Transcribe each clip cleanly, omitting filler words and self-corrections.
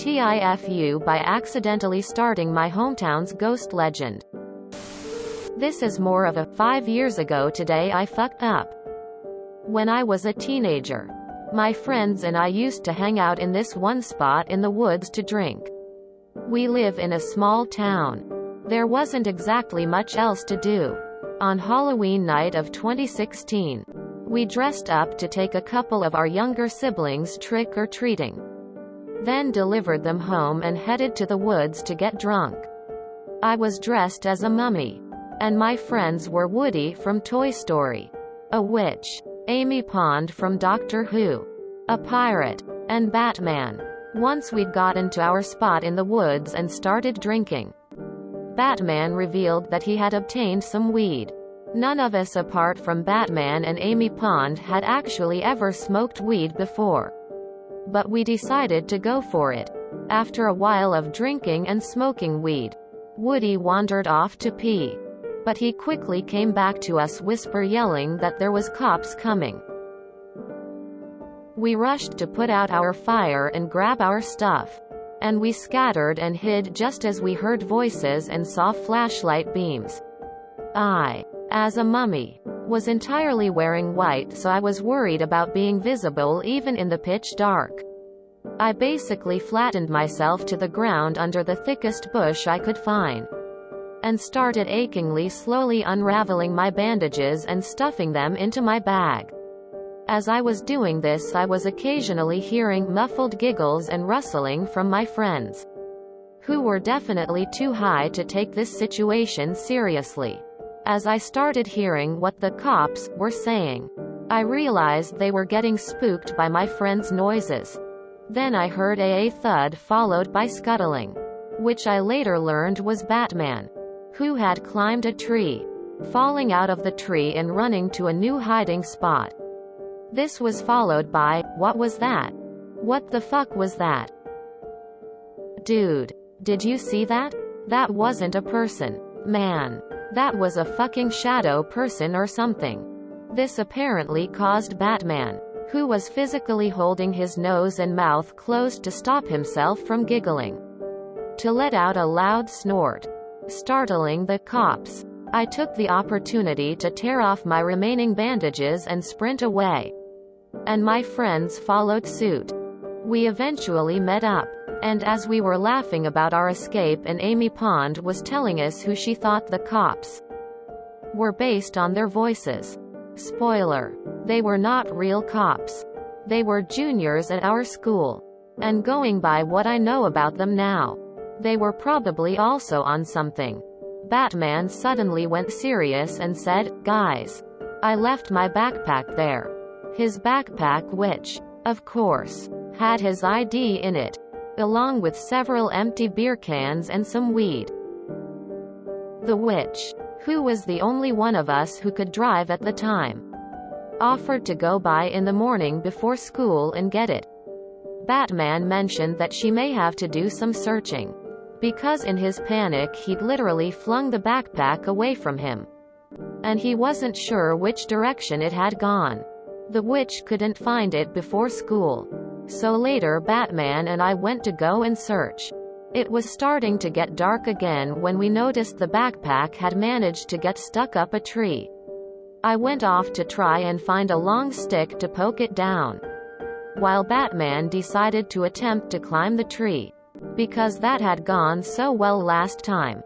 TIFU by accidentally starting my hometown's ghost legend. This is more of a 5 years ago today I fucked up. When I was a teenager, my friends and I used to hang out in this one spot in the woods to drink. We live in a small town. There wasn't exactly much else to do. On Halloween night of 2016, we dressed up to take a couple of our younger siblings trick-or-treating. Then delivered them home and headed to the woods to get drunk. I was dressed as a mummy. And my friends were Woody from Toy Story, a witch, Amy Pond from Doctor Who, a pirate, and Batman. Once we'd gotten to our spot in the woods and started drinking, Batman revealed that he had obtained some weed. None of us apart from Batman and Amy Pond had actually ever smoked weed before. But we decided to go for it. After a while of drinking and smoking weed, Woody wandered off to pee. But he quickly came back to us yelling that there was cops coming. We rushed to put out our fire and grab our stuff. And we scattered and hid just as we heard voices and saw flashlight beams. I, as a mummy, was entirely wearing white, so I was worried about being visible even in the pitch dark. I basically flattened myself to the ground under the thickest bush I could find, and started achingly slowly unraveling my bandages and stuffing them into my bag. As I was doing this, I was occasionally hearing muffled giggles and rustling from my friends, who were definitely too high to take this situation seriously. As I started hearing what the cops were saying, I realized they were getting spooked by my friends' noises. Then I heard a thud followed by scuttling, which I later learned was Batman, who had climbed a tree, falling out of the tree and running to a new hiding spot. This was followed by, "What was that? What the fuck was that? Dude, did you see that? That wasn't a person. Man. That was a fucking shadow person or something." This apparently caused Batman, who was physically holding his nose and mouth closed to stop himself from giggling, to let out a loud snort, startling the cops. I took the opportunity to tear off my remaining bandages and sprint away. And my friends followed suit. We eventually met up. And as we were laughing about our escape and Amy Pond was telling us who she thought the cops were based on their voices. Spoiler. They were not real cops. They were juniors at our school. And going by what I know about them now, they were probably also on something. Batman suddenly went serious and said, "Guys, I left my backpack there." His backpack, which, of course, had his ID in it, along with several empty beer cans and some weed. The witch, who was the only one of us who could drive at the time, offered to go by in the morning before school and get it. Batman mentioned that she may have to do some searching, because in his panic he'd literally flung the backpack away from him, and he wasn't sure which direction it had gone. The witch couldn't find it before school. So later Batman and I went to go and search. It was starting to get dark again when we noticed the backpack had managed to get stuck up a tree. I went off to try and find a long stick to poke it down, while Batman decided to attempt to climb the tree, because that had gone so well last time.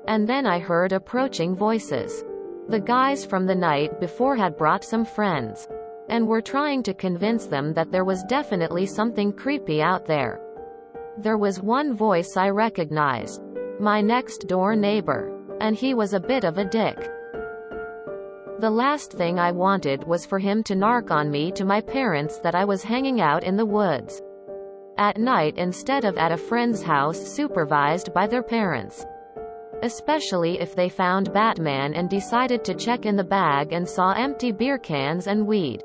And then I heard approaching voices. The guys from the night before had brought some friends, and were trying to convince them that there was definitely something creepy out there. There was one voice I recognized, my next door neighbor, and he was a bit of a dick. The last thing I wanted was for him to narc on me to my parents that I was hanging out in the woods at night instead of at a friend's house supervised by their parents. Especially if they found Batman and decided to check in the bag and saw empty beer cans and weed.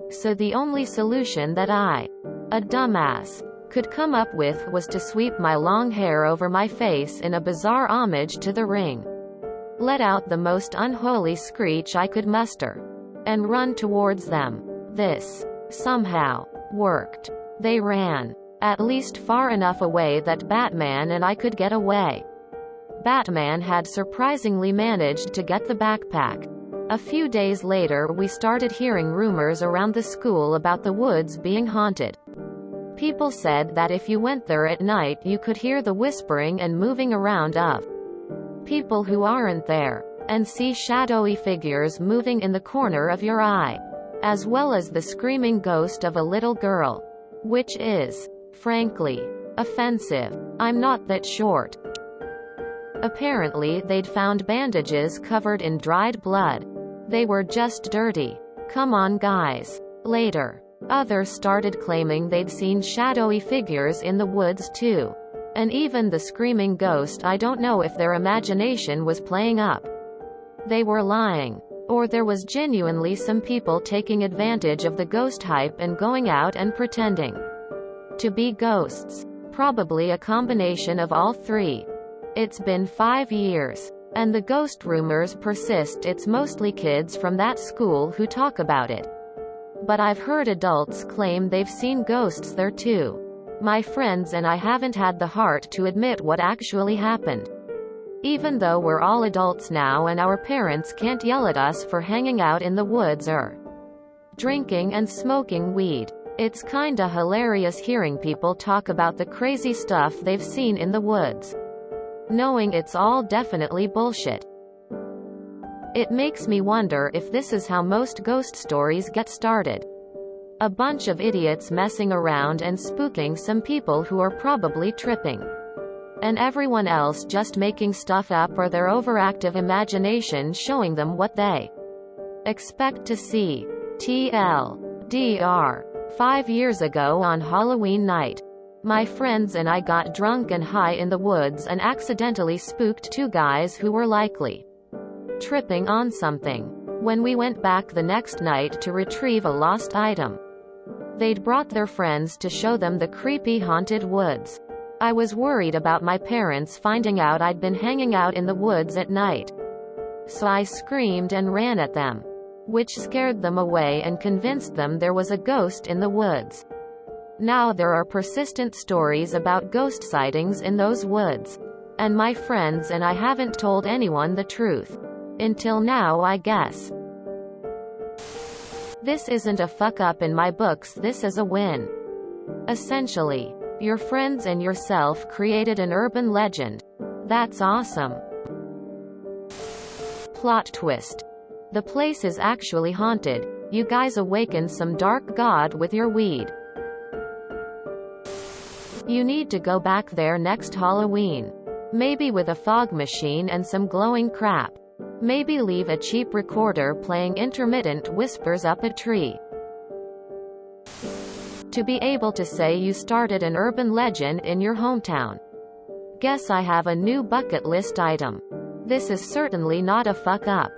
So the only solution that I, a dumbass, could come up with was to sweep my long hair over my face in a bizarre homage to the Ring, let out the most unholy screech I could muster, and run towards them. This, somehow, worked. They ran. At least far enough away that Batman and I could get away. Batman had surprisingly managed to get the backpack. A few days later we started hearing rumors around the school about the woods being haunted. People said that if you went there at night you could hear the whispering and moving around of people who aren't there, and see shadowy figures moving in the corner of your eye, as well as the screaming ghost of a little girl. Which is, frankly, offensive. I'm not that short. Apparently they'd found bandages covered in dried blood. They were just dirty. Come on guys. Later, others started claiming they'd seen shadowy figures in the woods too. And even the screaming ghost, I don't know if their imagination was playing up. They were lying. Or there was genuinely some people taking advantage of the ghost hype and going out and pretending to be ghosts. Probably a combination of all three. It's been 5 years. And the ghost rumors persist. It's mostly kids from that school who talk about it. But I've heard adults claim they've seen ghosts there too. My friends and I haven't had the heart to admit what actually happened. Even though we're all adults now and our parents can't yell at us for hanging out in the woods or drinking and smoking weed. It's kinda hilarious hearing people talk about the crazy stuff they've seen in the woods, knowing it's all definitely bullshit. It makes me wonder if this is how most ghost stories get started. A bunch of idiots messing around and spooking some people who are probably tripping. And everyone else just making stuff up, or their overactive imagination showing them what they expect to see. TLDR. 5 years ago on Halloween night, my friends and I got drunk and high in the woods and accidentally spooked 2 guys who were likely tripping on something. When we went back the next night to retrieve a lost item, they'd brought their friends to show them the creepy haunted woods. I was worried about my parents finding out I'd been hanging out in the woods at night. So I screamed and ran at them, which scared them away and convinced them there was a ghost in the woods. Now there are persistent stories about ghost sightings in those woods. And my friends and I haven't told anyone the truth. Until now, I guess. This isn't a fuck up in my books, this is a win. Essentially, your friends and yourself created an urban legend. That's awesome. Plot twist. The place is actually haunted. You guys awakened some dark god with your weed. You need to go back there next Halloween. Maybe with a fog machine and some glowing crap. Maybe leave a cheap recorder playing intermittent whispers up a tree. To be able to say you started an urban legend in your hometown. Guess I have a new bucket list item. This is certainly not a fuck up.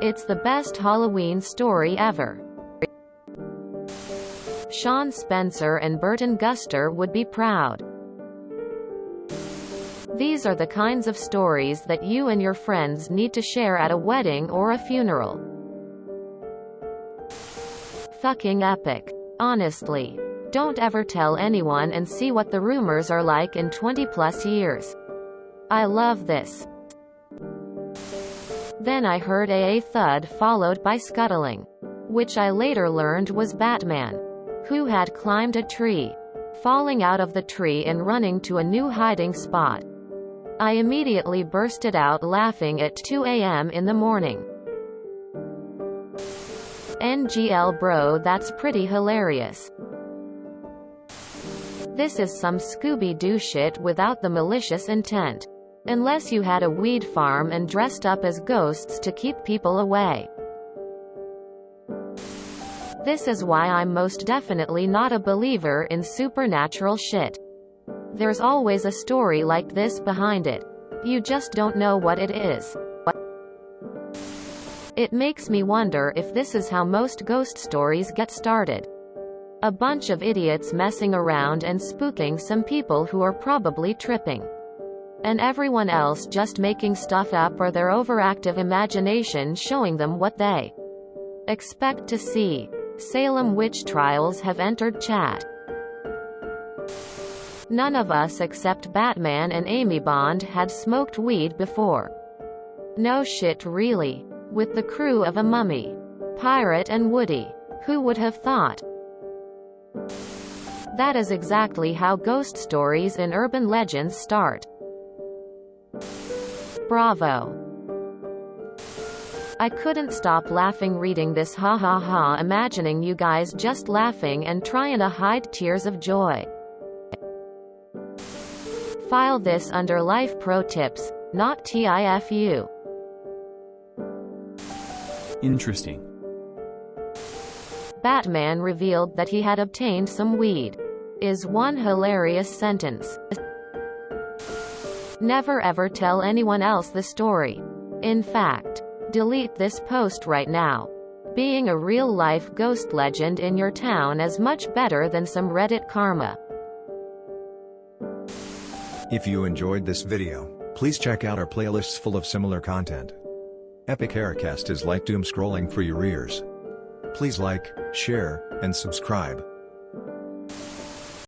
It's the best Halloween story ever. Sean Spencer and Burton Guster would be proud. These are the kinds of stories that you and your friends need to share at a wedding or a funeral. Fucking epic. Honestly. Don't ever tell anyone and see what the rumors are like in 20+ years. I love this. Then I heard a thud followed by scuttling, which I later learned was Batman, who had climbed a tree, falling out of the tree and running to a new hiding spot. I immediately bursted out laughing at 2 a.m. in the morning. NGL bro, that's pretty hilarious. This is some Scooby-Doo shit without the malicious intent. Unless you had a weed farm and dressed up as ghosts to keep people away. This is why I'm most definitely not a believer in supernatural shit. There's always a story like this behind it. You just don't know what it is. It makes me wonder if this is how most ghost stories get started. A bunch of idiots messing around and spooking some people who are probably tripping. And everyone else just making stuff up, or their overactive imagination showing them what they expect to see. Salem witch trials have entered chat. None of us except Batman and Amy Bond had smoked weed before. No shit really. With the crew of a mummy, pirate and Woody. Who would have thought? That is exactly how ghost stories and urban legends start. Bravo. I couldn't stop laughing reading this, ha ha ha, imagining you guys just laughing and trying to hide tears of joy. File this under life pro tips, not TIFU. Interesting. Batman revealed that he had obtained some weed. Is one hilarious sentence. Never ever tell anyone else the story. In fact, delete this post right now. Being a real-life ghost legend in your town is much better than some Reddit karma. If you enjoyed this video, please check out our playlists full of similar content. Epic Haircast is like doom scrolling for your ears. Please like, share, and subscribe.